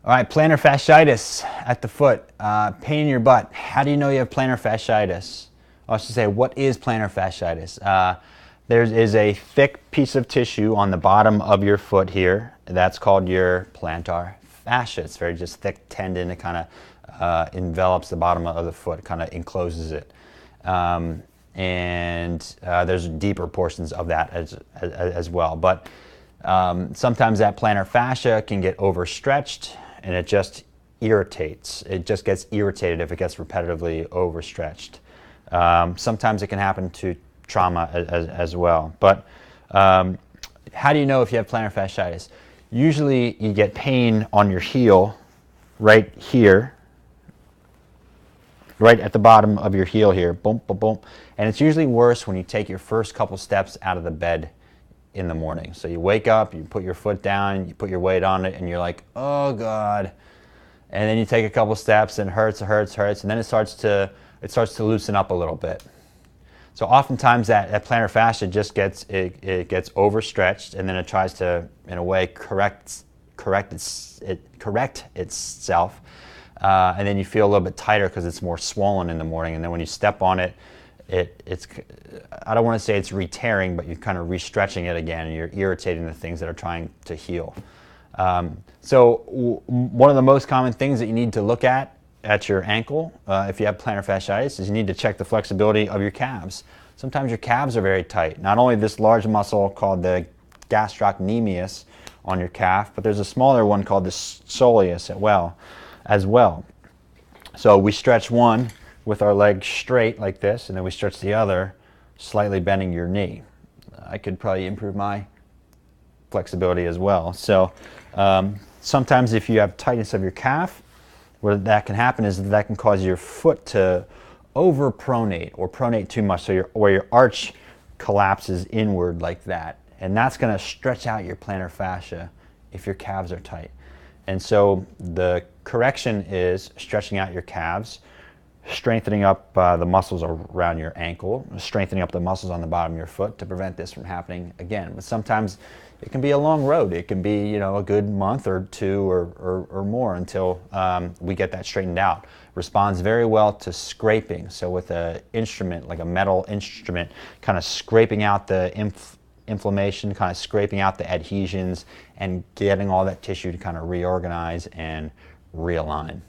All right, plantar fasciitis at the foot, pain in your butt. How do you know you have plantar fasciitis? I should say, what is plantar fasciitis? There is a thick piece of tissue on the bottom of your foot here. That's called your plantar fascia. It's very just thick tendon. It kind of envelops the bottom of the foot, kind of encloses it. There's deeper portions of that as well. But sometimes that plantar fascia can get overstretched and it just irritates. It just gets irritated if it gets repetitively overstretched. Sometimes it can happen to trauma as well. But how do you know if you have plantar fasciitis? Usually you get pain on your heel right here, right at the bottom of your heel here, boom, boom, boom. And it's usually worse when you take your first couple steps out of the bed in the morning. So you wake up, you put your foot down, you put your weight on it, and you're like, oh God. And then you take a couple steps and it hurts, and then it starts to loosen up a little bit. So oftentimes that plantar fascia just gets overstretched, and then it tries to, in a way, correct itself, and then you feel a little bit tighter because it's more swollen in the morning. And then when you step on it, it's I don't want to say it's re-tearing, but you're kind of re-stretching it again, and you're irritating the things that are trying to heal. One of the most common things that you need to look at your ankle, if you have plantar fasciitis, is you need to check the flexibility of your calves. Sometimes your calves are very tight. Not only this large muscle called the gastrocnemius on your calf, but there's a smaller one called the soleus as well. So we stretch one with our leg straight like this, and then we stretch the other, slightly bending your knee. I could probably improve my flexibility as well. So sometimes if you have tightness of your calf, what that can happen is that can cause your foot to over-pronate or pronate too much, so where your arch collapses inward like that. And that's going to stretch out your plantar fascia if your calves are tight. And so the correction is stretching out your calves, strengthening up the muscles around your ankle, strengthening up the muscles on the bottom of your foot to prevent this from happening again. But sometimes it can be a long road. It can be, a good month or two or more until we get that straightened out. Responds very well to scraping. So with an instrument, like a metal instrument, kind of scraping out the inflammation, kind of scraping out the adhesions, and getting all that tissue to kind of reorganize and realign.